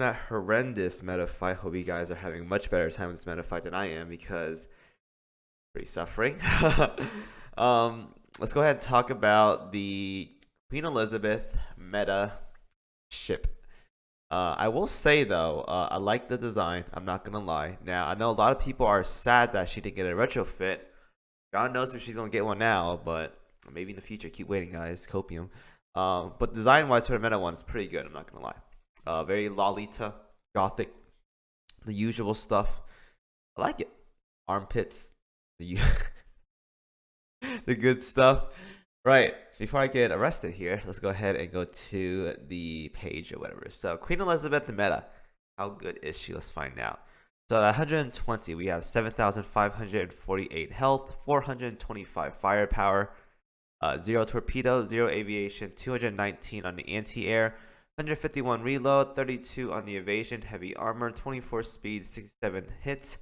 from that horrendous meta fight. Hope you guys are having a much better time with this meta fight than I am because pretty suffering. Let's go ahead and talk about the Queen Elizabeth meta ship. I will say though, I like the design. I'm not gonna lie. Now I know a lot of people are sad that she didn't get a retrofit. God knows if she's gonna get one now, but maybe in the future. Keep waiting, guys. Copium. But design-wise for the meta one, it's pretty good. I'm not gonna lie. Very Lolita, gothic, the usual stuff. I like it. Armpits, the the good stuff. Right. So before I get arrested here, let's go ahead and go to the page or whatever. So Queen Elizabeth the meta. How good is she? Let's find out. So at 120, we have 7,548 health, 425 firepower, 0 torpedo, 0 aviation, 219 on the anti-air, 151 reload, 32 on the evasion, heavy armor, 24 speed, 67 hits,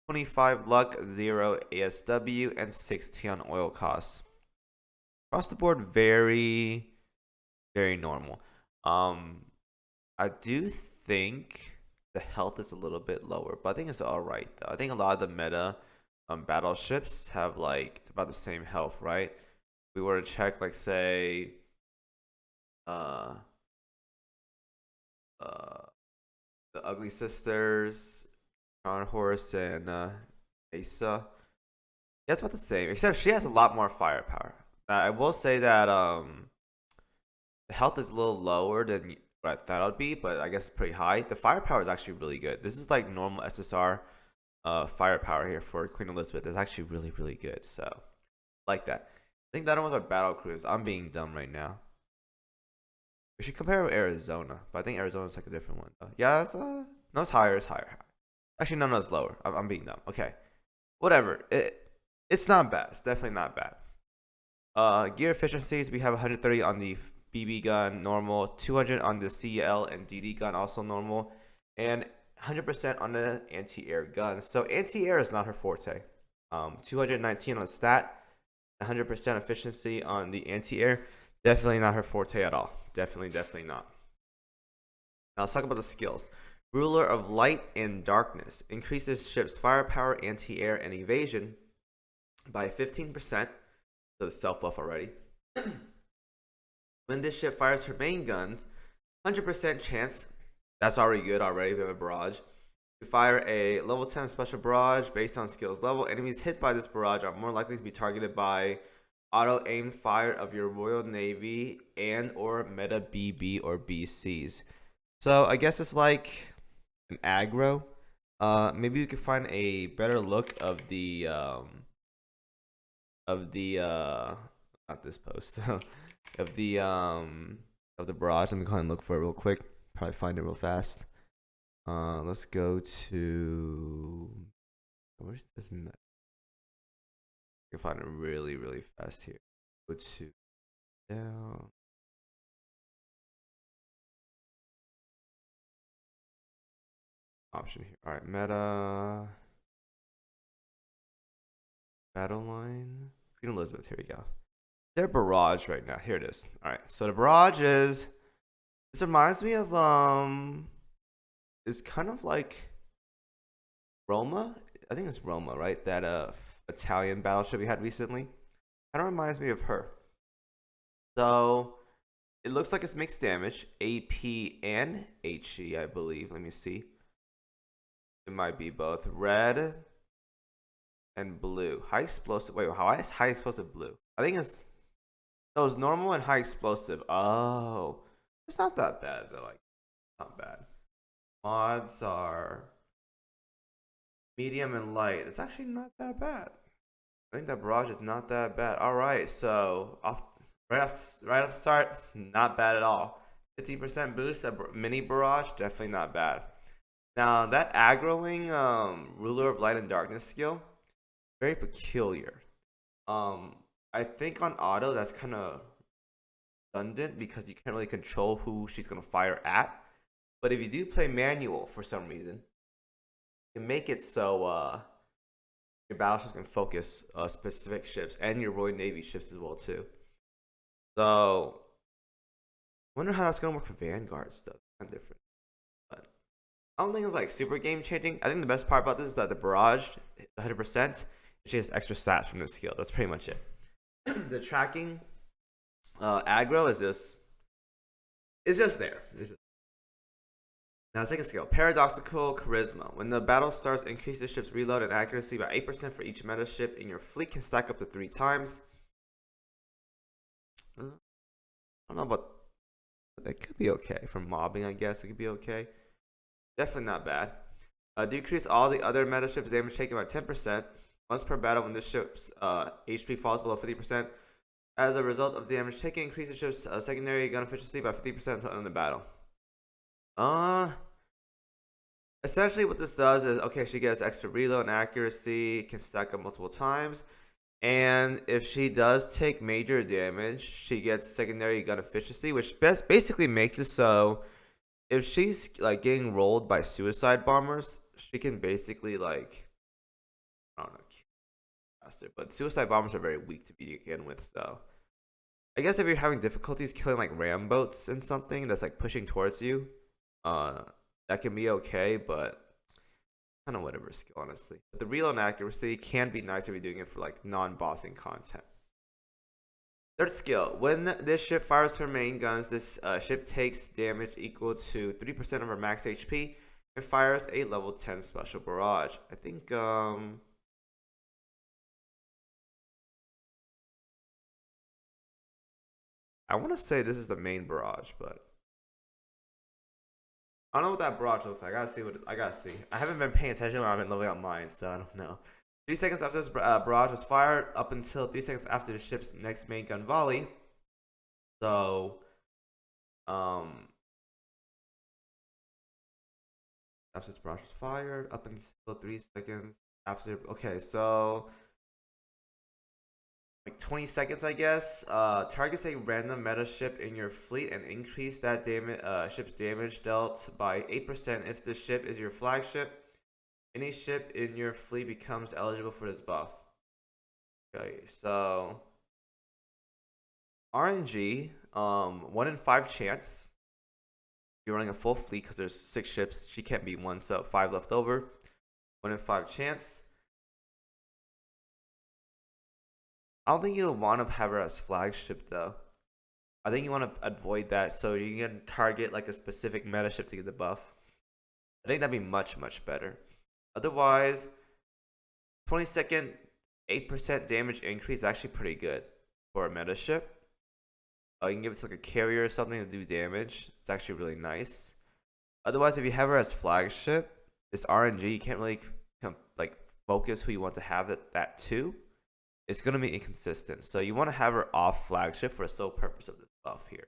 25 luck, 0 ASW, and 16 on oil costs. Across the board, very, very normal. I do think the health is a little bit lower, but I think it's all right though. I think a lot of the meta battleships have like about the same health, right? If we were to check, like say, uh, the Ugly Sisters, John Horse, and Asa. Yeah, it's about the same, except she has a lot more firepower. I will say that the health is a little lower than what I thought it would be, but I guess it's pretty high. The firepower is actually really good. This is like normal SSR firepower here for Queen Elizabeth. It's actually really, really good. So, like that. I think that one was our battle cruise. I'm being dumb right now. We should compare with Arizona, but I think Arizona's like a different one. Yeah, no, it's higher. It's higher. Actually, no, it's lower. I'm being dumb. Okay, whatever. It's not bad. It's definitely not bad. Gear efficiencies, we have 130 on the BB gun, normal, 200 on the CL and DD gun, also normal, and 100% on the anti-air gun. So anti-air is not her forte. 219 on the stat, 100% efficiency on the anti-air, definitely not her forte at all. Definitely not. Now let's talk about the skills. Ruler of Light and Darkness increases ship's firepower, anti-air, and evasion by 15%. So the self buff already. When this ship fires her main guns, 100% chance. That's already good already. We have a barrage. To fire a level 10 special barrage based on skills level, enemies hit by this barrage are more likely to be targeted by auto aim fire of your Royal Navy and or meta BB or BCs. So I guess it's like an aggro. Maybe we could find a better look of the not this post of the barrage. Let me go ahead and look for it real quick. Probably find it real fast. Let's go to where's this map? I can find it really fast here. Go to down option here. All right, meta battle line. Queen Elizabeth. Here we go. Their barrage right now. Here it is. All right. So the barrage is. This reminds me of It's kind of like Roma. I think it's Roma, right? That Italian battleship we had recently. Kind of reminds me of her. So it looks like it's mixed damage, AP and HE, I believe. Let me see. It might be both red and blue. High explosive. Wait, how is high explosive blue? I think it's those normal and high explosive. Oh, it's not that bad though. Like, not bad. Mods are medium and light. It's actually not that bad. I think that barrage is not that bad. All right, so right off start, not bad at all. 15% boost. That mini barrage, definitely not bad. Now that aggroing ruler of light and darkness skill, very peculiar. I think on auto that's kind of redundant because you can't really control who she's gonna fire at. But if you do play manual for some reason, you can make it so your battleships can focus specific ships and your Royal Navy ships as well too. So I wonder how that's gonna work for vanguards though. Kind of different, but I don't think it's like super game changing. I think the best part about this is that the barrage, 100%, she has extra stats from this skill. That's pretty much it. The tracking, aggro is just it's just there. Now, second skill, Paradoxical Charisma. When the battle starts, increase the ship's reload and accuracy by 8% for each meta ship in your fleet can stack up to 3 times. I don't know about... It could be okay. For mobbing, I guess it could be okay. Definitely not bad. Decrease all the other meta ships' damage taken by 10%. Once per battle when the ship's HP falls below 50%. As a result of the damage taken, increase the ship's secondary gun efficiency by 50% until the end of the battle. Essentially what this does is, okay, she gets extra reload and accuracy, can stack up multiple times, and if she does take major damage, she gets secondary gun efficiency, which basically makes it so if she's like getting rolled by suicide bombers, she can basically like, I don't know, faster, but suicide bombers are very weak to begin with, so I guess if you're having difficulties killing like ram boats and something that's like pushing towards you, that can be okay, but kind of whatever skill, honestly. But the reload and accuracy can be nice if you're doing it for like non-bossing content. Third skill, when this ship fires her main guns, this ship takes damage equal to 3% of her max HP and fires a level 10 special barrage. I think I want to say this is the main barrage, but I don't know what that barrage looks like. I gotta see. I haven't been paying attention when I've been leveling up mine, so I don't know. 3 seconds after this barrage was fired, up until 3 seconds after the ship's next main gun volley. So, after this barrage was fired, up until 3 seconds after. Okay, so like 20 seconds, I guess. Targets a random meta ship in your fleet and increase that ship's damage dealt by 8% if the ship is your flagship. Any ship in your fleet becomes eligible for this buff. Okay, so RNG, 1 in 5 chance. You're running a full fleet because there's 6 ships. She can't beat 1, so 5 left over. 1 in 5 chance. I don't think you'll want to have her as flagship though. I think you want to avoid that so you can target like a specific meta ship to get the buff. I think that'd be much, much better. Otherwise, 20-second 8% damage increase is actually pretty good for a meta ship. You can give it to like a carrier or something to do damage. It's actually really nice. Otherwise, if you have her as flagship, it's RNG. You can't really like focus who you want to have that to. It's going to be inconsistent. So you want to have her off flagship for the sole purpose of this buff here.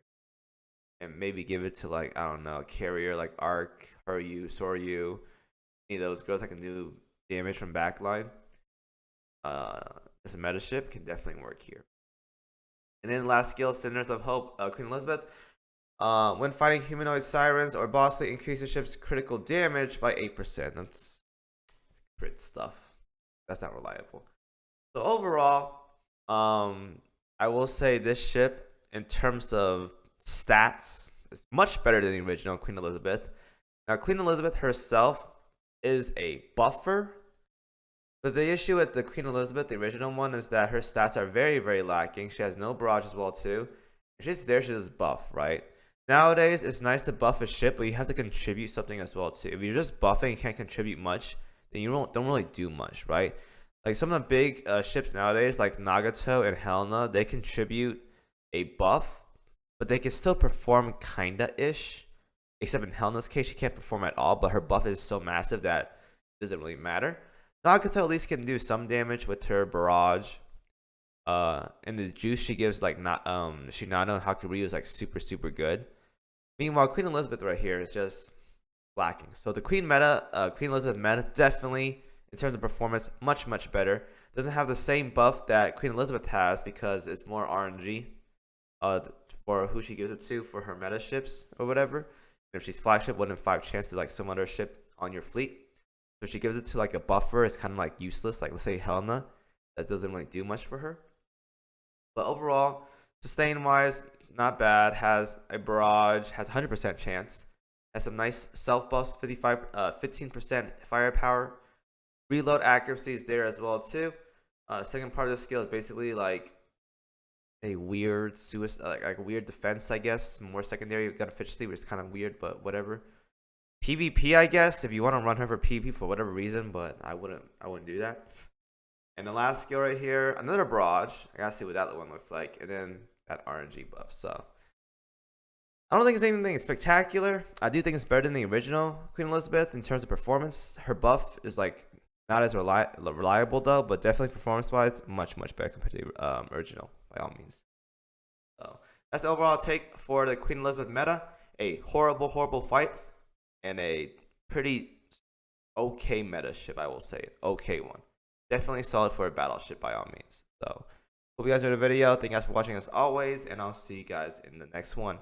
And maybe give it to like, I don't know, a carrier like Arc, Huryu, Soryu. Any of those girls that can do damage from backline. This meta ship can definitely work here. And then last skill, Cinders of Hope, Queen Elizabeth. When fighting humanoid sirens or boss fleet, increase the ship's critical damage by 8%. That's crit stuff. That's not reliable. So overall, I will say this ship, in terms of stats, is much better than the original Queen Elizabeth. Now, Queen Elizabeth herself is a buffer. But the issue with the Queen Elizabeth, the original one, is that her stats are very, very lacking. She has no barrage as well, too. She's there, she's just buff, right? Nowadays, it's nice to buff a ship, but you have to contribute something as well, too. If you're just buffing and can't contribute much, then you don't really do much, right? Like some of the big ships nowadays, like Nagato and Helena, they contribute a buff, but they can still perform kinda-ish. Except in Helena's case, she can't perform at all, but her buff is so massive that it doesn't really matter. Nagato at least can do some damage with her barrage. And the juice she gives like Shinano and Hakuryu is like super, super good. Meanwhile, Queen Elizabeth right here is just lacking. So the Queen Elizabeth meta definitely, in terms of performance, much, much better. Doesn't have the same buff that Queen Elizabeth has because it's more RNG for who she gives it to for her meta ships or whatever. And if she's flagship, 1 in 5 chances like some other ship on your fleet. So if she gives it to like a buffer, it's kind of like useless. Like let's say Helena, that doesn't really do much for her. But overall, sustain wise, not bad. Has a barrage, has 100% chance. Has some nice self buffs, 15% firepower. Reload accuracy is there as well too. Second part of the skill is basically like a weird suicide, like a weird defense, I guess. More secondary gun efficiency, which is kind of weird, but whatever. PvP, I guess, if you want to run her for PvP for whatever reason, but I wouldn't do that. And the last skill right here, another barrage. I gotta see what that one looks like, and then that RNG buff. So I don't think it's anything spectacular. I do think it's better than the original Queen Elizabeth in terms of performance. Her buff is like not as reliable though, but definitely performance-wise, much better compared to the original by all means. So that's the overall take for the Queen Elizabeth meta. A horrible fight and a pretty okay meta ship, I will say. Okay one. Definitely solid for a battleship by all means. So hope you guys enjoyed the video. Thank you guys for watching as always, and I'll see you guys in the next one.